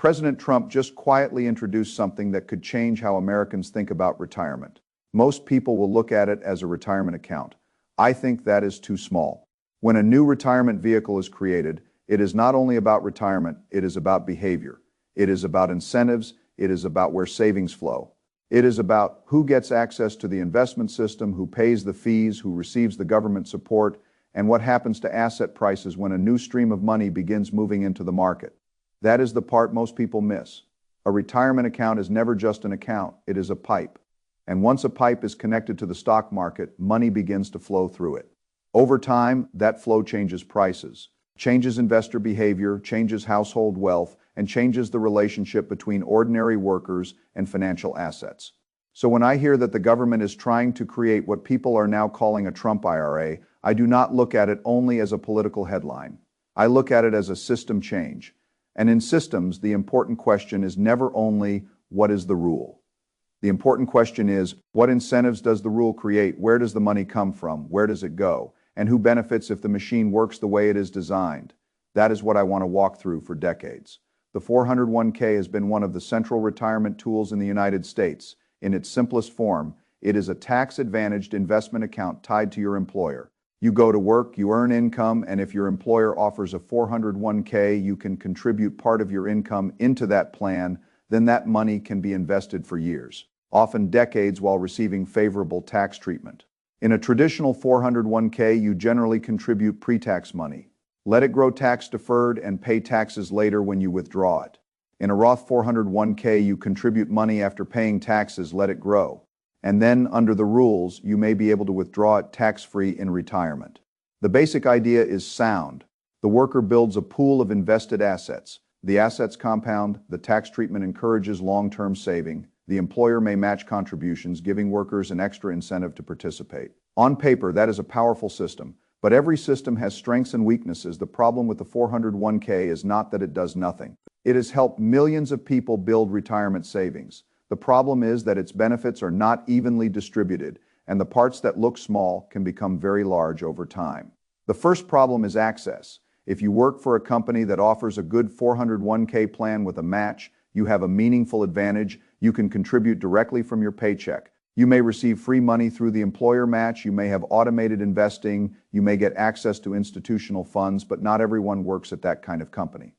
President Trump just quietly introduced something that could change how Americans think about retirement. Most people will look at it as a retirement account. I think that is too small. When a new retirement vehicle is created, it is not only about retirement, it is about behavior. It is about incentives. It is about where savings flow. It is about who gets access to the investment system, who pays the fees, who receives the government support, and what happens to asset prices when a new stream of money begins moving into the market. That is the part most people miss. A retirement account is never just an account, it is a pipe. And once a pipe is connected to the stock market, money begins to flow through it. Over time, that flow changes prices, changes investor behavior, changes household wealth, and changes the relationship between ordinary workers and financial assets. So when I hear that the government is trying to create what people are now calling a Trump IRA, I do not look at it only as a political headline. I look at it as a system change. And in systems, the important question is never only, what is the rule? The important question is, what incentives does the rule create? Where does the money come from? Where does it go? And who benefits if the machine works the way it is designed? That is what I want to walk through for decades. The 401k has been one of the central retirement tools in the United States. In its simplest form, it is a tax-advantaged investment account tied to your employer. You go to work, you earn income, and if your employer offers a 401k, you can contribute part of your income into that plan. Then that money can be invested for years, often decades, while receiving favorable tax treatment. In a traditional 401k, you generally contribute pre-tax money. Let it grow tax-deferred and pay taxes later when you withdraw it. In a Roth 401k, you contribute money after paying taxes, let it grow. And then, under the rules, you may be able to withdraw it tax-free in retirement. The basic idea is sound. The worker builds a pool of invested assets. The assets compound, the tax treatment encourages long-term saving. The employer may match contributions, giving workers an extra incentive to participate. On paper, that is a powerful system, but every system has strengths and weaknesses. The problem with the 401k is not that it does nothing. It has helped millions of people build retirement savings. The problem is that its benefits are not evenly distributed, and the parts that look small can become very large over time. The first problem is access. If you work for a company that offers a good 401k plan with a match, you have a meaningful advantage. You can contribute directly from your paycheck. You may receive free money through the employer match. You may have automated investing. You may get access to institutional funds, but not everyone works at that kind of company.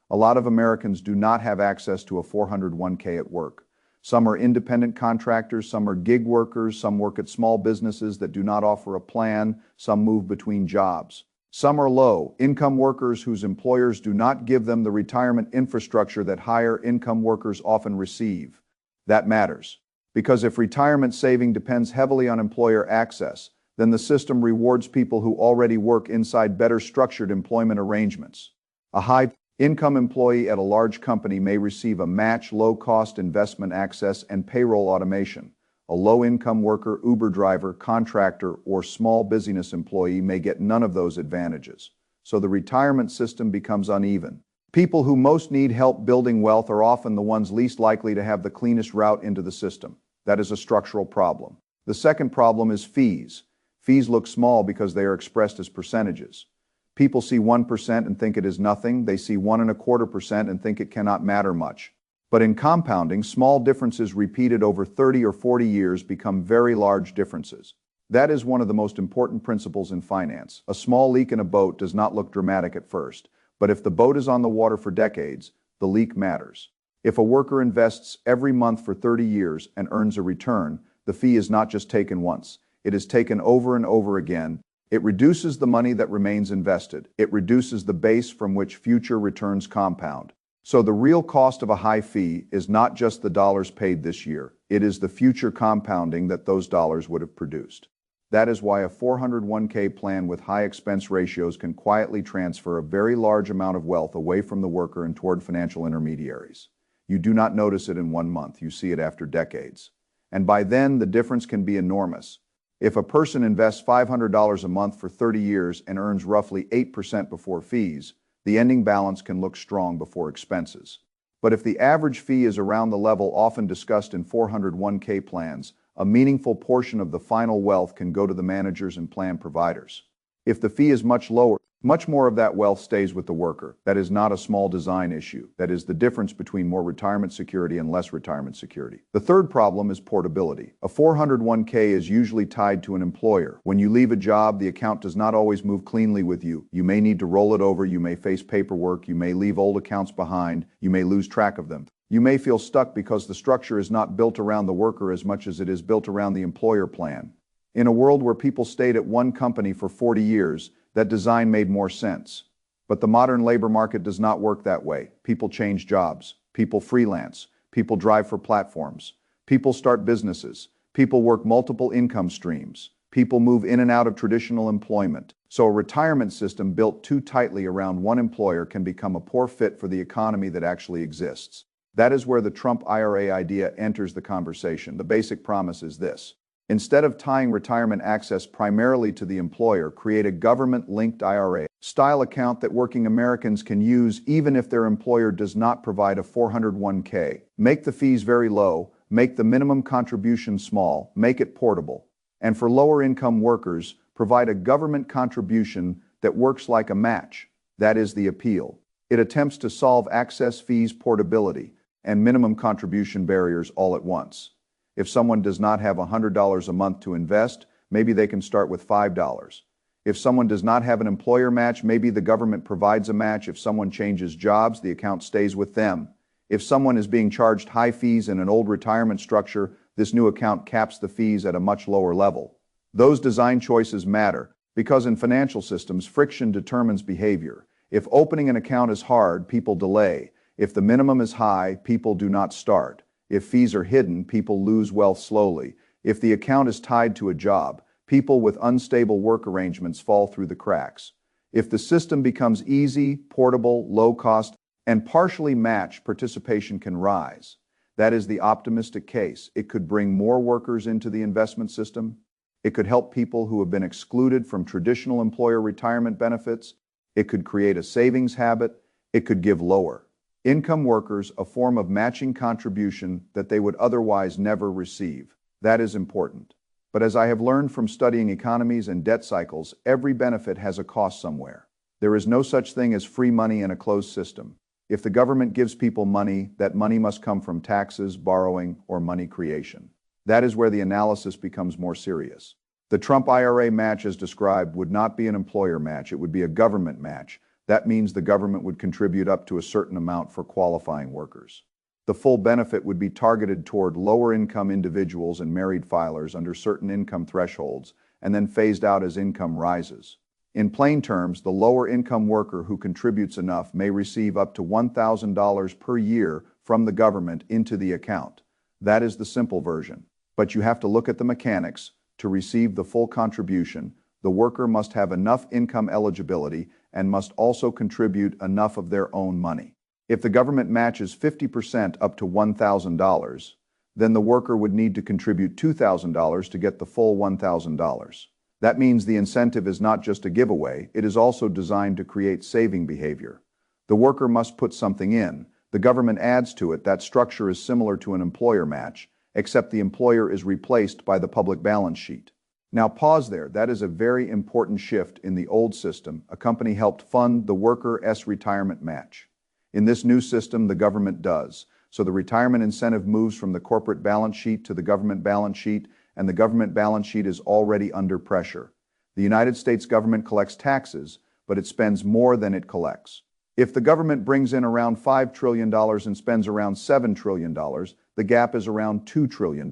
A lot of Americans do not have access to a 401k at work. Some are independent contractors, some are gig workers, some work at small businesses that do not offer a plan, some move between jobs. Some are low-income workers whose employers do not give them the retirement infrastructure that higher-income workers often receive. That matters, because if retirement saving depends heavily on employer access, then the system rewards people who already work inside better structured employment arrangements. A high-income employee at a large company may receive a match, low-cost investment access, and payroll automation. A low-income worker, Uber driver, contractor, or small business employee may get none of those advantages. So the retirement system becomes uneven. People who most need help building wealth are often the ones least likely to have the cleanest route into the system. That is a structural problem. The second problem is fees. Fees look small because they are expressed as percentages. People see 1% and think it is nothing. They see 1.25% and think it cannot matter much. But in compounding, small differences repeated over 30 or 40 years become very large differences. That is one of the most important principles in finance. A small leak in a boat does not look dramatic at first, but if the boat is on the water for decades, the leak matters. If a worker invests every month for 30 years and earns a return, the fee is not just taken once. It is taken over and over again. It reduces the money that remains invested. It reduces the base from which future returns compound. So the real cost of a high fee is not just the dollars paid this year. It is the future compounding that those dollars would have produced. That is why a 401k plan with high expense ratios can quietly transfer a very large amount of wealth away from the worker and toward financial intermediaries. You do not notice it in 1 month. You see it after decades. And by then, the difference can be enormous. If a person invests $500 a month for 30 years and earns roughly 8% before fees, the ending balance can look strong before expenses. But if the average fee is around the level often discussed in 401k plans, a meaningful portion of the final wealth can go to the managers and plan providers. If the fee is much lower, Much more of that wealth stays with the worker. That is not a small design issue. That is the difference between more retirement security and less retirement security. The third problem is portability. A 401k is usually tied to an employer. When you leave a job, the account does not always move cleanly with you. You may need to roll it over, you may face paperwork, you may leave old accounts behind, you may lose track of them. You may feel stuck because the structure is not built around the worker as much as it is built around the employer plan. In a world where people stayed at one company for 40 years, that design made more sense. But the modern labor market does not work that way. People change jobs. People freelance. People drive for platforms. People start businesses. People work multiple income streams. People move in and out of traditional employment. So a retirement system built too tightly around one employer can become a poor fit for the economy that actually exists. That is where the Trump IRA idea enters the conversation. The basic promise is this. Instead of tying retirement access primarily to the employer, create a government-linked IRA-style account that working Americans can use even if their employer does not provide a 401k. Make the fees very low, make the minimum contribution small, make it portable. And for lower-income workers, provide a government contribution that works like a match. That is the appeal. It attempts to solve access fees, portability, and minimum contribution barriers all at once. If someone does not have $100 a month to invest, maybe they can start with $5. If someone does not have an employer match, maybe the government provides a match. If someone changes jobs, the account stays with them. If someone is being charged high fees in an old retirement structure, this new account caps the fees at a much lower level. Those design choices matter because in financial systems, friction determines behavior. If opening an account is hard, people delay. If the minimum is high, people do not start. If fees are hidden, people lose wealth slowly. If the account is tied to a job, people with unstable work arrangements fall through the cracks. If the system becomes easy, portable, low cost, and partially matched, participation can rise. That is the optimistic case. It could bring more workers into the investment system. It could help people who have been excluded from traditional employer retirement benefits. It could create a savings habit. It could give lower income workers a form of matching contribution that they would otherwise never receive. That is important. But as I have learned from studying economies and debt cycles, every benefit has a cost somewhere. There is no such thing as free money in a closed system. If the government gives people money, that money must come from taxes, borrowing, or money creation. That is where the analysis becomes more serious. The Trump IRA match as described would not be an employer match, it would be a government match. That means the government would contribute up to a certain amount for qualifying workers. The full benefit would be targeted toward lower-income individuals and married filers under certain income thresholds, and then phased out as income rises. In plain terms, the lower-income worker who contributes enough may receive up to $1,000 per year from the government into the account. That is the simple version. But you have to look at the mechanics. To receive the full contribution, the worker must have enough income eligibility and must also contribute enough of their own money. If the government matches 50% up to $1,000, then the worker would need to contribute $2,000 to get the full $1,000. That means the incentive is not just a giveaway, it is also designed to create saving behavior. The worker must put something in, the government adds to it. That structure is similar to an employer match, except the employer is replaced by the public balance sheet. Now pause there. That is a very important shift. In the old system, a company helped fund the worker's retirement match. In this new system, the government does. So the retirement incentive moves from the corporate balance sheet to the government balance sheet, and the government balance sheet is already under pressure. The United States government collects taxes, but it spends more than it collects. If the government brings in around $5 trillion and spends around $7 trillion, the gap is around $2 trillion.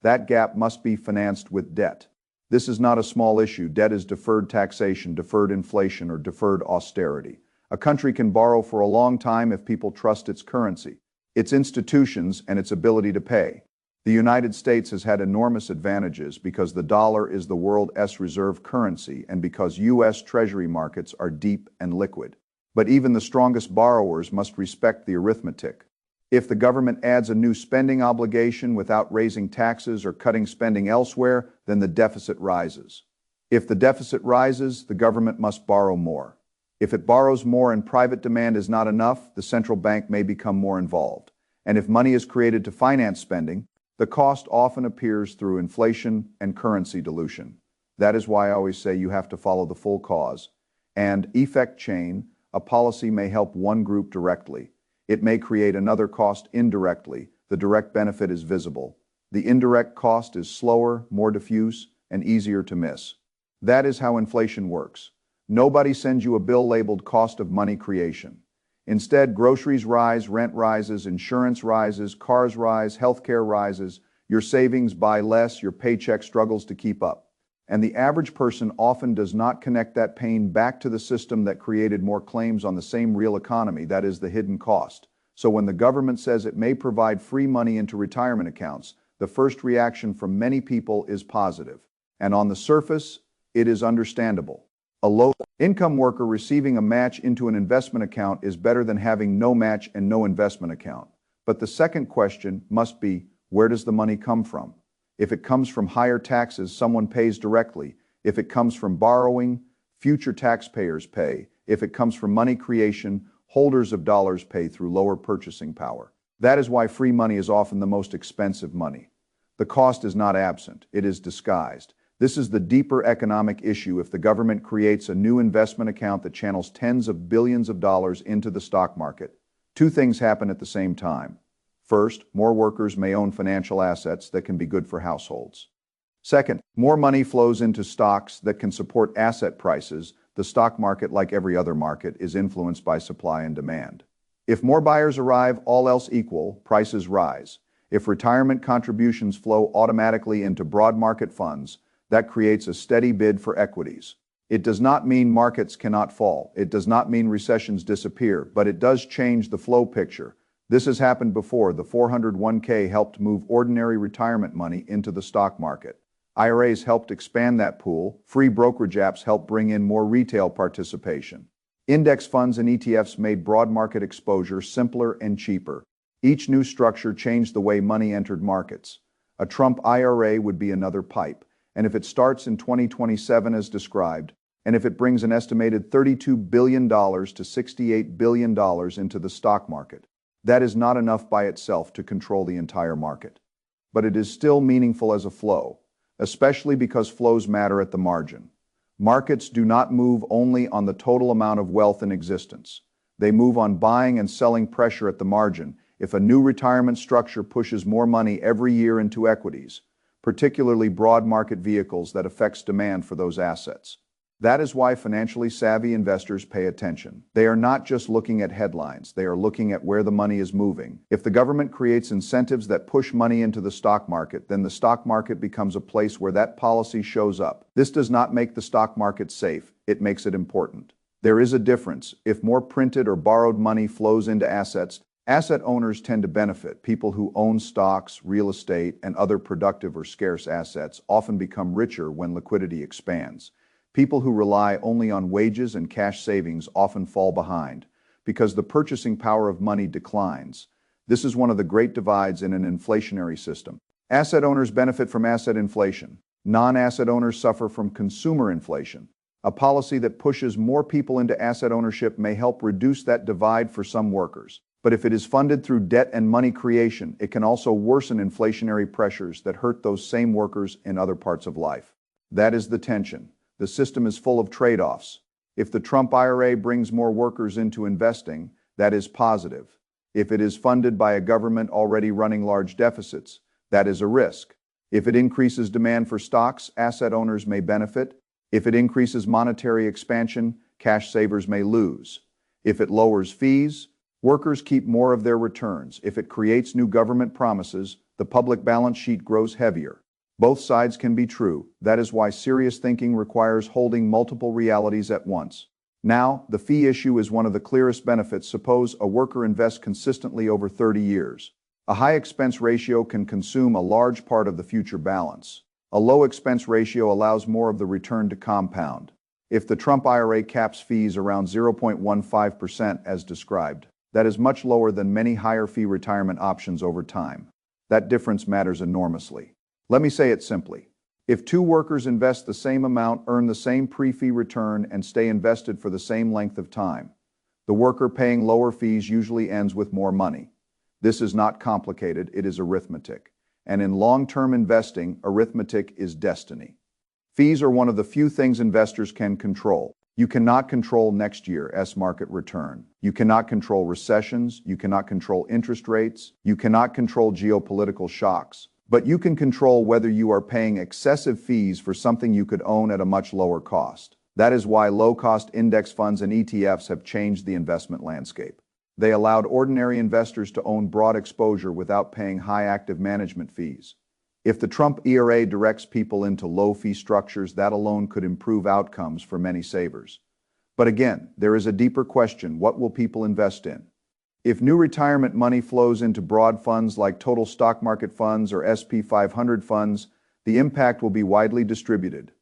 That gap must be financed with debt. This is not a small issue. Debt is deferred taxation, deferred inflation, or deferred austerity. A country can borrow for a long time if people trust its currency, its institutions, and its ability to pay. The United States has had enormous advantages because the dollar is the world's reserve currency and because U.S. Treasury markets are deep and liquid. But even the strongest borrowers must respect the arithmetic. If the government adds a new spending obligation without raising taxes or cutting spending elsewhere, then the deficit rises. If the deficit rises, the government must borrow more. If it borrows more and private demand is not enough, the central bank may become more involved. And if money is created to finance spending, the cost often appears through inflation and currency dilution. That is why I always say you have to follow the full cause. And effect chain, a policy may help one group directly. It may create another cost indirectly. The direct benefit is visible. The indirect cost is slower, more diffuse, and easier to miss. That is how inflation works. Nobody sends you a bill labeled cost of money creation. Instead, groceries rise, rent rises, insurance rises, cars rise, healthcare rises, your savings buy less, your paycheck struggles to keep up. And the average person often does not connect that pain back to the system that created more claims on the same real economy, that is the hidden cost. So when the government says it may provide free money into retirement accounts, the first reaction from many people is positive. And on the surface, it is understandable. A low-income worker receiving a match into an investment account is better than having no match and no investment account. But the second question must be, where does the money come from? If it comes from higher taxes, someone pays directly. If it comes from borrowing, future taxpayers pay. If it comes from money creation, holders of dollars pay through lower purchasing power. That is why free money is often the most expensive money. The cost is not absent, it is disguised. This is the deeper economic issue. If the government creates a new investment account that channels tens of billions of dollars into the stock market, two things happen at the same time. First, more workers may own financial assets that can be good for households. Second, more money flows into stocks that can support asset prices. The stock market, like every other market, is influenced by supply and demand. If more buyers arrive, all else equal, prices rise. If retirement contributions flow automatically into broad market funds, that creates a steady bid for equities. It does not mean markets cannot fall. It does not mean recessions disappear, but it does change the flow picture. This has happened before. The 401k helped move ordinary retirement money into the stock market. IRAs helped expand that pool. Free brokerage apps helped bring in more retail participation. Index funds and ETFs made broad market exposure simpler and cheaper. Each new structure changed the way money entered markets. A Trump IRA would be another pipe. And if it starts in 2027 as described, and if it brings an estimated $32 billion to $68 billion into the stock market, that is not enough by itself to control the entire market. But it is still meaningful as a flow, especially because flows matter at the margin. Markets do not move only on the total amount of wealth in existence. They move on buying and selling pressure at the margin. If a new retirement structure pushes more money every year into equities, particularly broad market vehicles, that affects demand for those assets. That is why financially savvy investors pay attention. They are not just looking at headlines, they are looking at where the money is moving. If the government creates incentives that push money into the stock market, then the stock market becomes a place where that policy shows up. This does not make the stock market safe, it makes it important. There is a difference. If more printed or borrowed money flows into assets, asset owners tend to benefit. People who own stocks, real estate, and other productive or scarce assets often become richer when liquidity expands. People who rely only on wages and cash savings often fall behind because the purchasing power of money declines. This is one of the great divides in an inflationary system. Asset owners benefit from asset inflation. Non-asset owners suffer from consumer inflation. A policy that pushes more people into asset ownership may help reduce that divide for some workers. But if it is funded through debt and money creation, it can also worsen inflationary pressures that hurt those same workers in other parts of life. That is the tension. The system is full of trade-offs. If the Trump IRA brings more workers into investing, that is positive. If it is funded by a government already running large deficits, that is a risk. If it increases demand for stocks, asset owners may benefit. If it increases monetary expansion, cash savers may lose. If it lowers fees, workers keep more of their returns. If it creates new government promises, the public balance sheet grows heavier. Both sides can be true. That is why serious thinking requires holding multiple realities at once. Now, the fee issue is one of the clearest benefits. Suppose a worker invests consistently over 30 years. A high expense ratio can consume a large part of the future balance. A low expense ratio allows more of the return to compound. If the Trump IRA caps fees around 0.15% as described, that is much lower than many higher fee retirement options over time. That difference matters enormously. Let me say it simply. If two workers invest the same amount, earn the same pre-fee return, and stay invested for the same length of time, the worker paying lower fees usually ends with more money. This is not complicated, it is arithmetic. And in long-term investing, arithmetic is destiny. Fees are one of the few things investors can control. You cannot control next year's market return. You cannot control recessions. You cannot control interest rates. You cannot control geopolitical shocks. But you can control whether you are paying excessive fees for something you could own at a much lower cost. That is why low-cost index funds and ETFs have changed the investment landscape. They allowed ordinary investors to own broad exposure without paying high active management fees. If the Trump IRA directs people into low-fee structures, that alone could improve outcomes for many savers. But again, there is a deeper question: what will people invest in? If new retirement money flows into broad funds like total stock market funds or SP 500 funds, the impact will be widely distributed.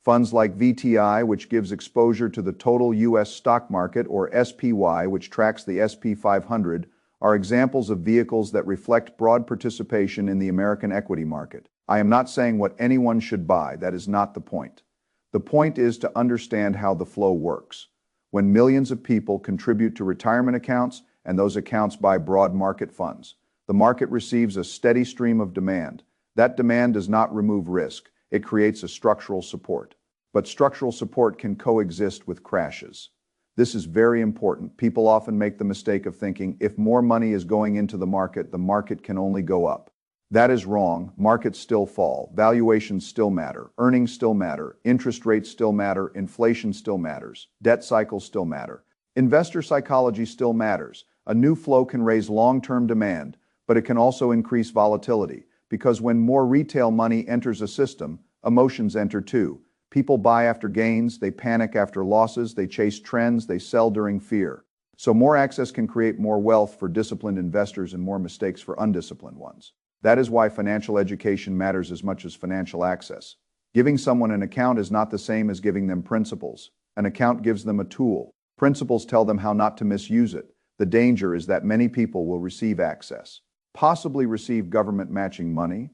Funds like VTI, which gives exposure to the total U.S. stock market, or SPY, which tracks the SP 500, are examples of vehicles that reflect broad participation in the American equity market. I am not saying what anyone should buy. That is not the point. The point is to understand how the flow works. When millions of people contribute to retirement accounts and those accounts buy broad market funds, the market receives a steady stream of demand. That demand does not remove risk. It creates a structural support. But structural support can coexist with crashes. This is very important. People often make the mistake of thinking if more money is going into the market can only go up. That is wrong. Markets still fall. Valuations still matter. Earnings still matter. Interest rates still matter. Inflation still matters. Debt cycles still matter. Investor psychology still matters. A new flow can raise long-term demand, but it can also increase volatility, because when more retail money enters a system, emotions enter too. People buy after gains, they panic after losses, they chase trends, they sell during fear. So more access can create more wealth for disciplined investors and more mistakes for undisciplined ones. That is why financial education matters as much as financial access. Giving someone an account is not the same as giving them principles. An account gives them a tool. Principles tell them how not to misuse it. The danger is that many people will receive access, possibly receive government matching money,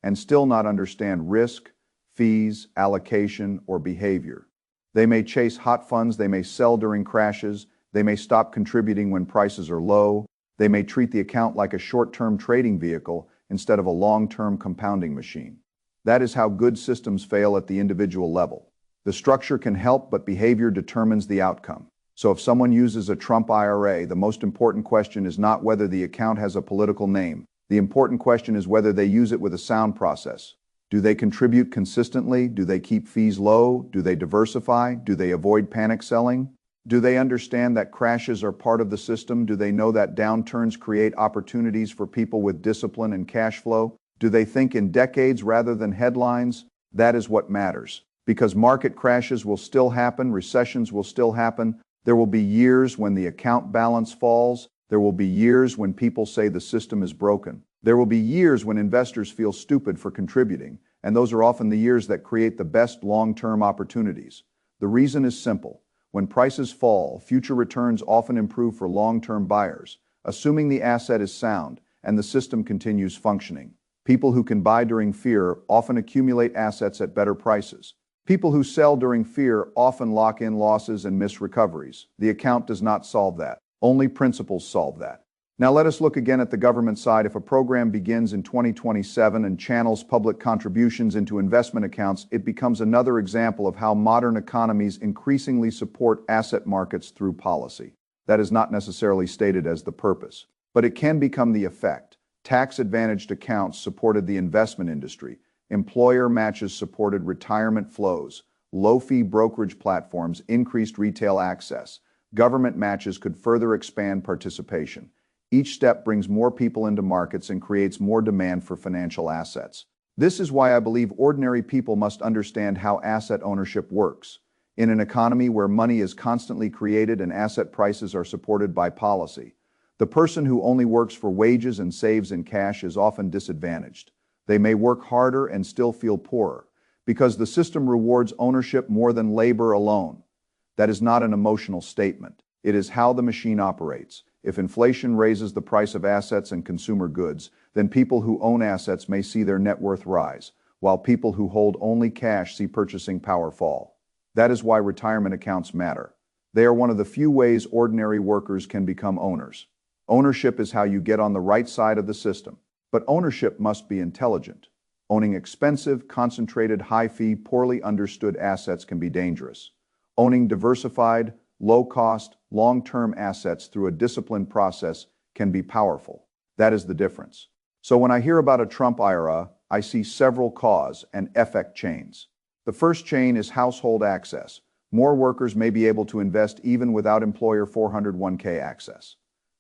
and still not understand risk, fees, allocation, or behavior. They may chase hot funds, they may sell during crashes, they may stop contributing when prices are low, they may treat the account like a short-term trading vehicle instead of a long-term compounding machine. That is how good systems fail at the individual level. The structure can help, but behavior determines the outcome. So if someone uses a Trump IRA, the most important question is not whether the account has a political name. The important question is whether they use it with a sound process. Do they contribute consistently? Do they keep fees low? Do they diversify? Do they avoid panic selling? Do they understand that crashes are part of the system? Do they know that downturns create opportunities for people with discipline and cash flow? Do they think in decades rather than headlines? That is what matters. Because market crashes will still happen, recessions will still happen. There will be years when the account balance falls. There will be years when people say the system is broken. There will be years when investors feel stupid for contributing, and those are often the years that create the best long-term opportunities. The reason is simple. When prices fall, future returns often improve for long-term buyers, assuming the asset is sound and the system continues functioning. People who can buy during fear often accumulate assets at better prices. People who sell during fear often lock in losses and miss recoveries. The account does not solve that. Only principles solve that. Now let us look again at the government side. If a program begins in 2027 and channels public contributions into investment accounts, it becomes another example of how modern economies increasingly support asset markets through policy. That is not necessarily stated as the purpose, but it can become the effect. Tax-advantaged accounts supported the investment industry. Employer matches supported retirement flows. Low-fee brokerage platforms increased retail access. Government matches could further expand participation. Each step brings more people into markets and creates more demand for financial assets. This is why I believe ordinary people must understand how asset ownership works. In an economy where money is constantly created and asset prices are supported by policy, the person who only works for wages and saves in cash is often disadvantaged. They may work harder and still feel poorer, because the system rewards ownership more than labor alone. That is not an emotional statement. It is how the machine operates. If inflation raises the price of assets and consumer goods, then people who own assets may see their net worth rise, while people who hold only cash see purchasing power fall. That is why retirement accounts matter. They are one of the few ways ordinary workers can become owners. Ownership is how you get on the right side of the system. But ownership must be intelligent. Owning expensive, concentrated, high-fee, poorly understood assets can be dangerous. Owning diversified, low-cost, long-term assets through a disciplined process can be powerful. That is the difference. So when I hear about a Trump IRA, I see several cause and effect chains. The first chain is household access. More workers may be able to invest even without employer 401k access.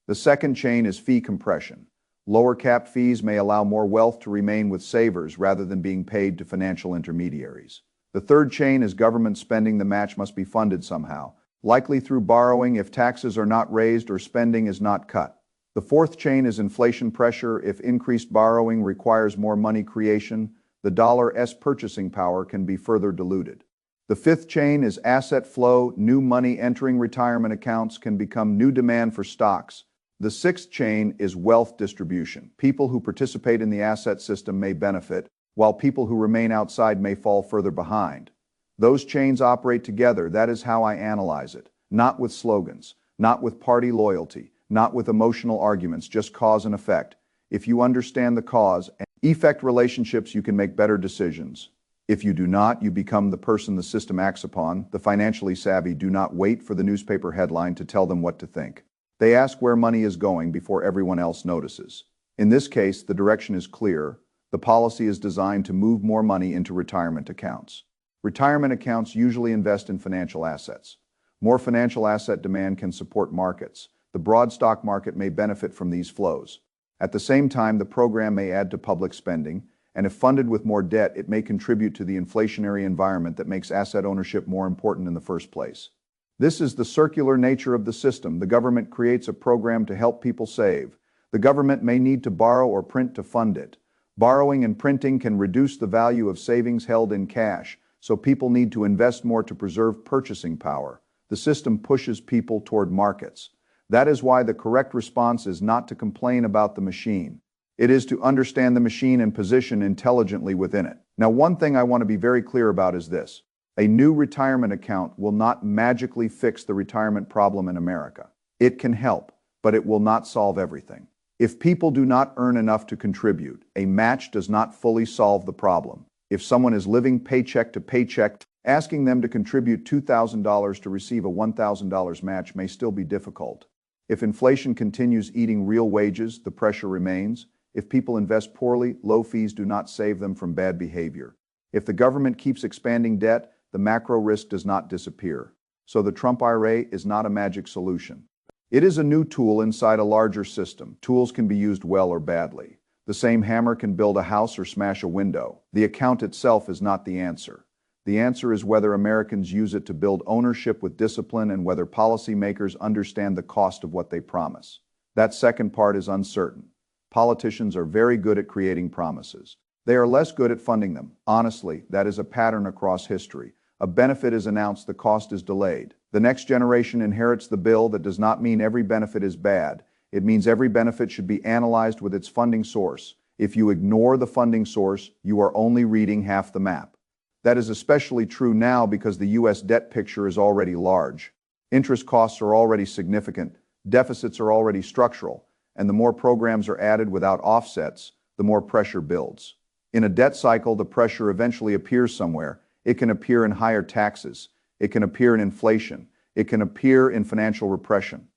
The second chain is fee compression. Lower cap fees may allow more wealth to remain with savers rather than being paid to financial intermediaries. The third chain is government spending. The match must be funded somehow, likely through borrowing if taxes are not raised or spending is not cut. The fourth chain is inflation pressure. If increased borrowing requires more money creation, the dollar's purchasing power can be further diluted. The fifth chain is asset flow. New money entering retirement accounts can become new demand for stocks. The sixth chain is wealth distribution. People who participate in the asset system may benefit, while people who remain outside may fall further behind. Those chains operate together. That is how I analyze it. Not with slogans, not with party loyalty, not with emotional arguments, just cause and effect. If you understand the cause and effect relationships, you can make better decisions. If you do not, you become the person the system acts upon. The financially savvy do not wait for the newspaper headline to tell them what to think. They ask where money is going before everyone else notices. In this case, the direction is clear. The policy is designed to move more money into retirement accounts. Retirement accounts usually invest in financial assets. More financial asset demand can support markets. The broad stock market may benefit from these flows. At the same time, the program may add to public spending, and if funded with more debt, it may contribute to the inflationary environment that makes asset ownership more important in the first place. This is the circular nature of the system. The government creates a program to help people save. The government may need to borrow or print to fund it. Borrowing and printing can reduce the value of savings held in cash, so people need to invest more to preserve purchasing power. The system pushes people toward markets. That is why the correct response is not to complain about the machine. It is to understand the machine and position intelligently within it. Now, one thing I want to be very clear about is this. A new retirement account will not magically fix the retirement problem in America. It can help, but it will not solve everything. If people do not earn enough to contribute, a match does not fully solve the problem. If someone is living paycheck to paycheck, asking them to contribute $2,000 to receive a $1,000 match may still be difficult. If inflation continues eating real wages, the pressure remains. If people invest poorly, low fees do not save them from bad behavior. If the government keeps expanding debt, the macro risk does not disappear. So the Trump IRA is not a magic solution. It is a new tool inside a larger system. Tools can be used well or badly. The same hammer can build a house or smash a window. The account itself is not the answer. The answer is whether Americans use it to build ownership with discipline and whether policymakers understand the cost of what they promise. That second part is uncertain. Politicians are very good at creating promises. They are less good at funding them. Honestly, that is a pattern across history. A benefit is announced, the cost is delayed. The next generation inherits the bill. That does not mean every benefit is bad. It means every benefit should be analyzed with its funding source. If you ignore the funding source, you are only reading half the map. That is especially true now because the U.S. debt picture is already large. Interest costs are already significant. Deficits are already structural. And the more programs are added without offsets, the more pressure builds. In a debt cycle, the pressure eventually appears somewhere. It can appear in higher taxes. It can appear in inflation. It can appear in financial repression.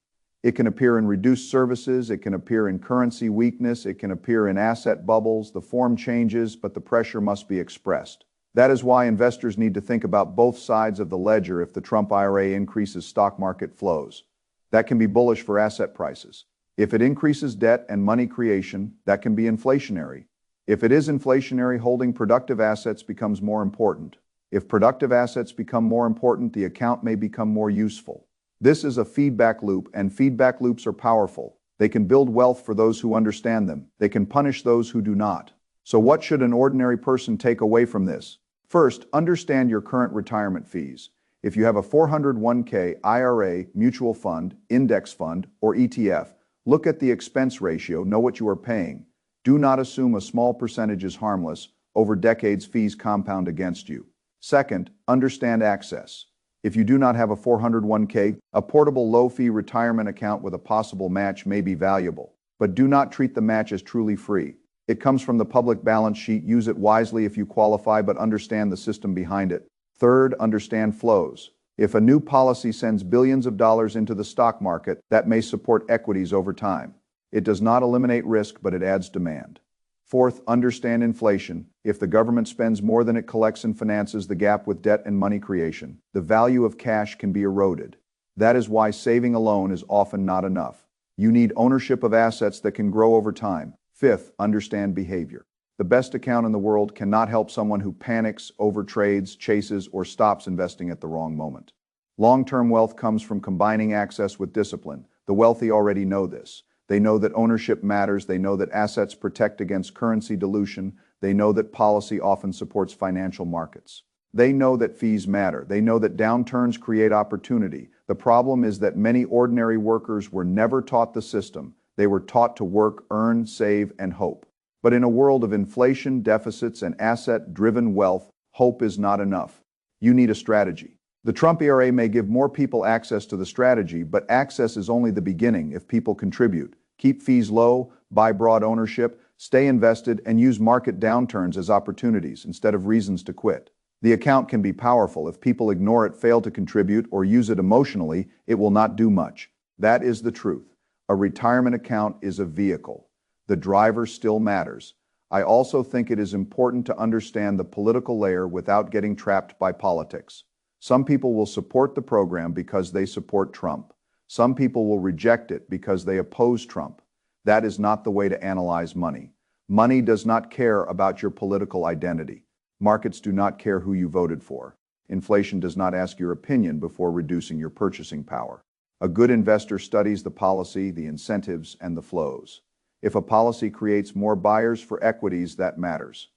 It can appear in reduced services. It can appear in currency weakness. It can appear in asset bubbles. The form changes, but the pressure must be expressed. That is why investors need to think about both sides of the ledger. If the Trump IRA increases stock market flows, that can be bullish for asset prices. If it increases debt and money creation, that can be inflationary. If it is inflationary, holding productive assets becomes more important. If productive assets become more important, the account may become more useful. This is a feedback loop, and feedback loops are powerful. They can build wealth for those who understand them. They can punish those who do not. So what should an ordinary person take away from this? First, understand your current retirement fees. If you have a 401k, IRA, mutual fund, index fund, or ETF, look at the expense ratio, know what you are paying. Do not assume a small percentage is harmless. Over decades, fees compound against you. Second, understand access. If you do not have a 401k, a portable low-fee retirement account with a possible match may be valuable. But do not treat the match as truly free. It comes from the public balance sheet. Use it wisely if you qualify, but understand the system behind it. Third, understand flows. If a new policy sends billions of dollars into the stock market, that may support equities over time. It does not eliminate risk, but it adds demand. Fourth, understand inflation. If the government spends more than it collects and finances the gap with debt and money creation, the value of cash can be eroded. That is why saving alone is often not enough. You need ownership of assets that can grow over time. Fifth, understand behavior. The best account in the world cannot help someone who panics, overtrades, chases, or stops investing at the wrong moment. Long-term wealth comes from combining access with discipline. The wealthy already know this. They know that ownership matters. They know that assets protect against currency dilution. They know that policy often supports financial markets. They know that fees matter. They know that downturns create opportunity. The problem is that many ordinary workers were never taught the system. They were taught to work, earn, save, and hope. But in a world of inflation, deficits, and asset-driven wealth, hope is not enough. You need a strategy. The Trump IRA may give more people access to the strategy, but access is only the beginning if people contribute. Keep fees low, buy broad ownership, stay invested, and use market downturns as opportunities instead of reasons to quit. The account can be powerful. If people ignore it, fail to contribute, or use it emotionally, it will not do much. That is the truth. A retirement account is a vehicle. The driver still matters. I also think it is important to understand the political layer without getting trapped by politics. Some people will support the program because they support Trump. Some people will reject it because they oppose Trump. That is not the way to analyze money. Money does not care about your political identity. Markets do not care who you voted for. Inflation does not ask your opinion before reducing your purchasing power. A good investor studies the policy, the incentives, and the flows. If a policy creates more buyers for equities, that matters.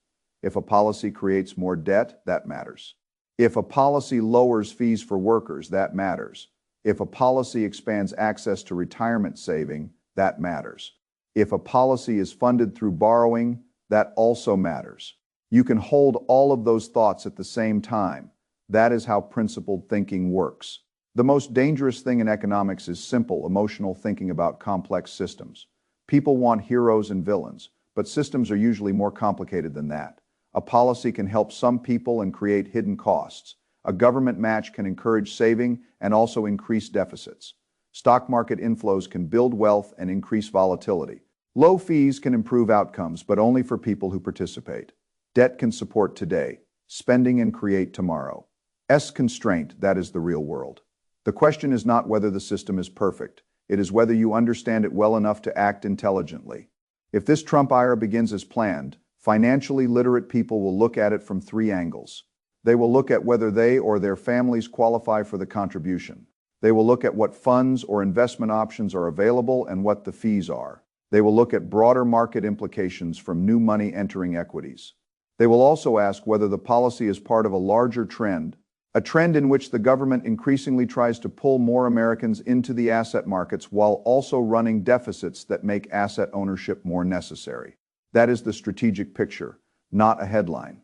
If a policy creates more debt, that matters. If a policy lowers fees for workers, that matters. If a policy expands access to retirement saving, that matters. If a policy is funded through borrowing, that also matters. You can hold all of those thoughts at the same time. That is how principled thinking works. The most dangerous thing in economics is simple, emotional thinking about complex systems. People want heroes and villains, but systems are usually more complicated than that. A policy can help some people and create hidden costs. A government match can encourage saving and also increase deficits. Stock market inflows can build wealth and increase volatility. Low fees can improve outcomes, but only for people who participate. Debt can support today, spending and create tomorrow. Constraint, that is the real world. The question is not whether the system is perfect. It is whether you understand it well enough to act intelligently. If this Trump IRA begins as planned, financially literate people will look at it from three angles. They will look at whether they or their families qualify for the contribution. They will look at what funds or investment options are available and what the fees are. They will look at broader market implications from new money entering equities. They will also ask whether the policy is part of a larger trend, a trend in which the government increasingly tries to pull more Americans into the asset markets while also running deficits that make asset ownership more necessary. That is the strategic picture, not a headline.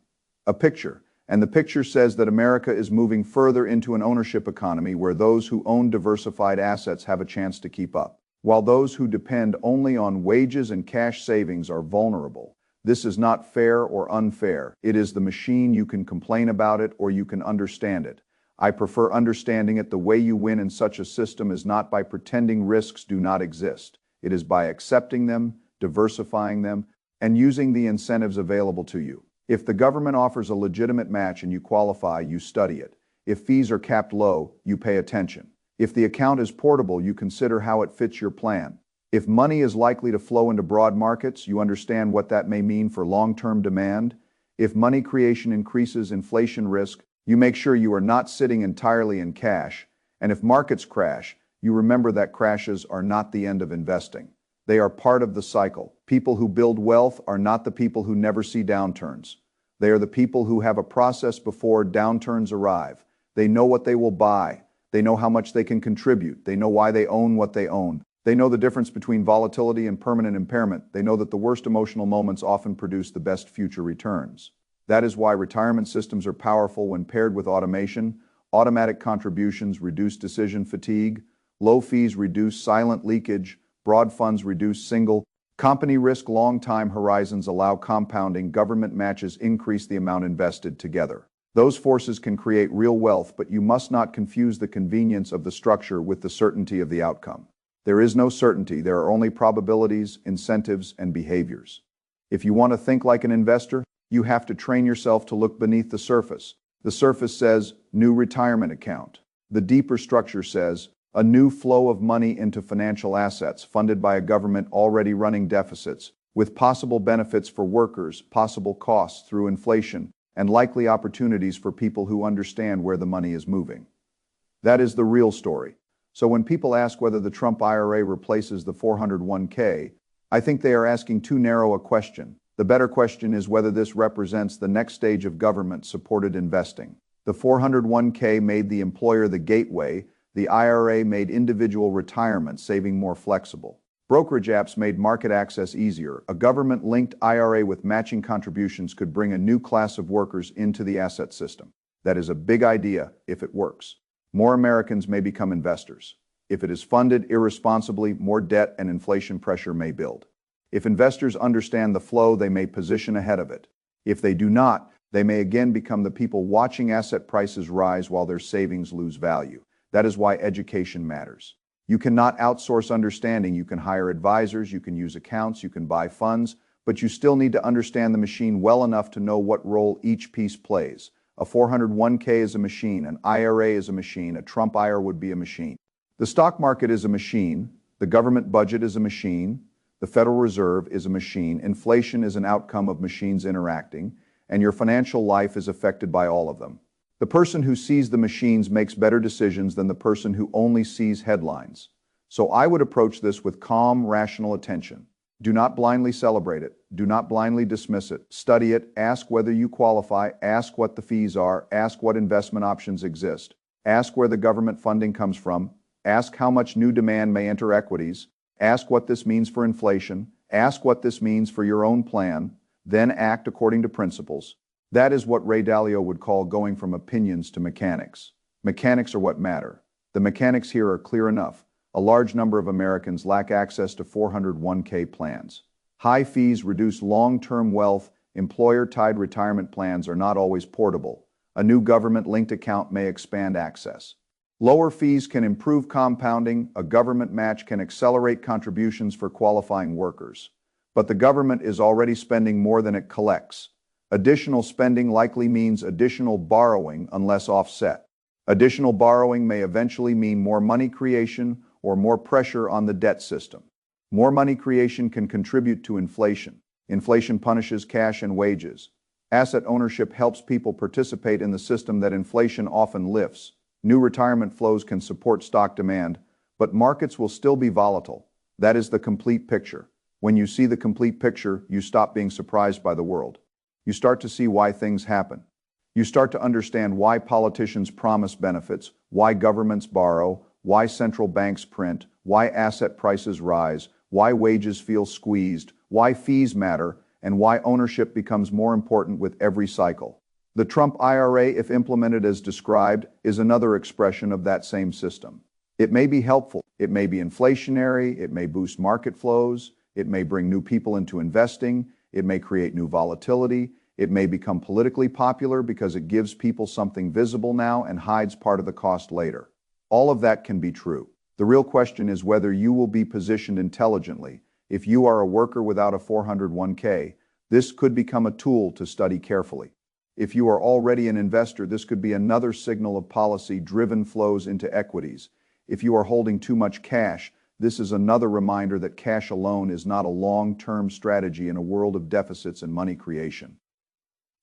A picture, and the picture says that America is moving further into an ownership economy where those who own diversified assets have a chance to keep up, while those who depend only on wages and cash savings are vulnerable. This is not fair or unfair. It is the machine. You can complain about it or you can understand it. I prefer understanding it. The way you win in such a system is not by pretending risks do not exist. It is by accepting them, diversifying them, and using the incentives available to you. If the government offers a legitimate match and you qualify, you study it. If fees are capped low, you pay attention. If the account is portable, you consider how it fits your plan. If money is likely to flow into broad markets, you understand what that may mean for long-term demand. If money creation increases inflation risk, you make sure you are not sitting entirely in cash. And if markets crash, you remember that crashes are not the end of investing. They are part of the cycle. People who build wealth are not the people who never see downturns. They are the people who have a process before downturns arrive. They know what they will buy. They know how much they can contribute. They know why they own what they own. They know the difference between volatility and permanent impairment. They know that the worst emotional moments often produce the best future returns. That is why retirement systems are powerful when paired with automation. Automatic contributions reduce decision fatigue. Low fees reduce silent leakage. Broad funds reduce single company risk. Long time horizons allow compounding. Government matches increase the amount invested together. Those forces can create real wealth, but you must not confuse the convenience of the structure with the certainty of the outcome. There is no certainty. There are only probabilities, incentives, and behaviors. If you want to think like an investor, you have to train yourself to look beneath the surface. The surface says, new retirement account. The deeper structure says, a new flow of money into financial assets funded by a government already running deficits, with possible benefits for workers, possible costs through inflation, and likely opportunities for people who understand where the money is moving. That is the real story. So when people ask whether the Trump IRA replaces the 401k, I think they are asking too narrow a question. The better question is whether this represents the next stage of government-supported investing. The 401k made the employer the gateway. The IRA made individual retirement saving more flexible. Brokerage apps made market access easier. A government-linked IRA with matching contributions could bring a new class of workers into the asset system. That is a big idea if it works. More Americans may become investors. If it is funded irresponsibly, more debt and inflation pressure may build. If investors understand the flow, they may position ahead of it. If they do not, they may again become the people watching asset prices rise while their savings lose value. That is why education matters. You cannot outsource understanding. You can hire advisors, you can use accounts, you can buy funds, but you still need to understand the machine well enough to know what role each piece plays. A 401k is a machine, an IRA is a machine, a Trump IRA would be a machine. The stock market is a machine, the government budget is a machine, the Federal Reserve is a machine, inflation is an outcome of machines interacting, and your financial life is affected by all of them. The person who sees the machines makes better decisions than the person who only sees headlines. So I would approach this with calm, rational attention. Do not blindly celebrate it. Do not blindly dismiss it. Study it. Ask whether you qualify. Ask what the fees are. Ask what investment options exist. Ask where the government funding comes from. Ask how much new demand may enter equities. Ask what this means for inflation. Ask what this means for your own plan. Then act according to principles. That is what Ray Dalio would call going from opinions to mechanics. Mechanics are what matter. The mechanics here are clear enough. A large number of Americans lack access to 401k plans. High fees reduce long-term wealth. Employer-tied retirement plans are not always portable. A new government-linked account may expand access. Lower fees can improve compounding. A government match can accelerate contributions for qualifying workers. But the government is already spending more than it collects. Additional spending likely means additional borrowing unless offset. Additional borrowing may eventually mean more money creation or more pressure on the debt system. More money creation can contribute to inflation. Inflation punishes cash and wages. Asset ownership helps people participate in the system that inflation often lifts. New retirement flows can support stock demand, but markets will still be volatile. That is the complete picture. When you see the complete picture, you stop being surprised by the world. You start to see why things happen. You start to understand why politicians promise benefits, why governments borrow, why central banks print, why asset prices rise, why wages feel squeezed, why fees matter, and why ownership becomes more important with every cycle. The Trump IRA, if implemented as described, is another expression of that same system. It may be helpful, it may be inflationary, it may boost market flows, it may bring new people into investing, it may create new volatility, it may become politically popular because it gives people something visible now and hides part of the cost later. All of that can be true. The real question is whether you will be positioned intelligently. If you are a worker without a 401k, this could become a tool to study carefully. If you are already an investor, this could be another signal of policy-driven flows into equities. If you are holding too much cash, this is another reminder that cash alone is not a long-term strategy in a world of deficits and money creation.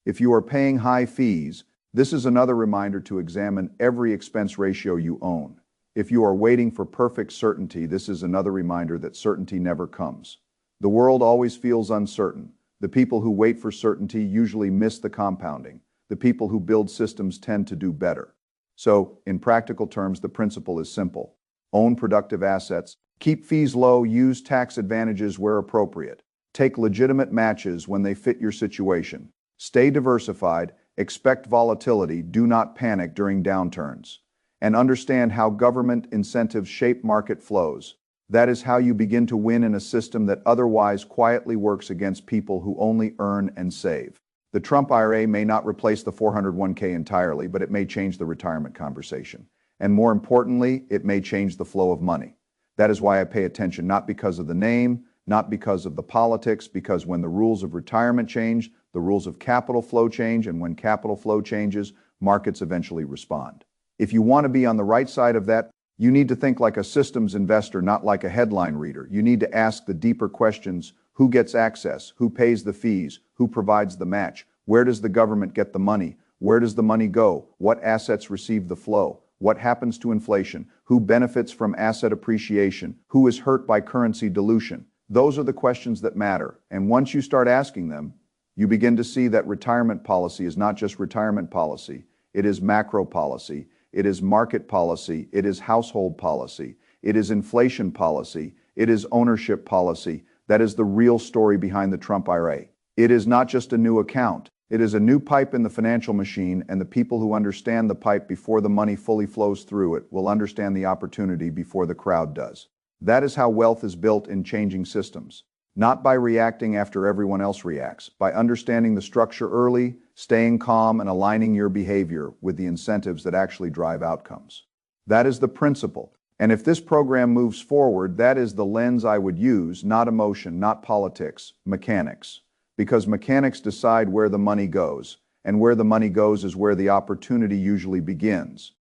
If you are paying high fees, this is another reminder to examine every expense ratio you own. If you are waiting for perfect certainty, this is another reminder that certainty never comes. The world always feels uncertain. The people who wait for certainty usually miss the compounding. The people who build systems tend to do better. So, in practical terms, the principle is simple. Own productive assets, keep fees low, use tax advantages where appropriate. Take legitimate matches when they fit your situation. Stay diversified, expect volatility, do not panic during downturns. And understand how government incentives shape market flows. That is how you begin to win in a system that otherwise quietly works against people who only earn and save. The Trump IRA may not replace the 401k entirely, but it may change the retirement conversation. And more importantly, it may change the flow of money. That is why I pay attention, not because of the name, not because of the politics, because when the rules of retirement change, the rules of capital flow change, and when capital flow changes, markets eventually respond. If you want to be on the right side of that, you need to think like a systems investor, not like a headline reader. You need to ask the deeper questions: who gets access? Who pays the fees? Who provides the match? Where does the government get the money? Where does the money go? What assets receive the flow? What happens to inflation? Who benefits from asset appreciation? Who is hurt by currency dilution? Those are the questions that matter. And once you start asking them, you begin to see that retirement policy is not just retirement policy. It is macro policy. It is market policy. It is household policy. It is inflation policy. It is ownership policy. That is the real story behind the Trump IRA. It is not just a new account. It is a new pipe in the financial machine, and the people who understand the pipe before the money fully flows through it will understand the opportunity before the crowd does. That is how wealth is built in changing systems. Not by reacting after everyone else reacts, by understanding the structure early, staying calm, and aligning your behavior with the incentives that actually drive outcomes. That is the principle. And if this program moves forward, that is the lens I would use, not emotion, not politics, mechanics. Because mechanics decide where the money goes, and where the money goes is where the opportunity usually begins.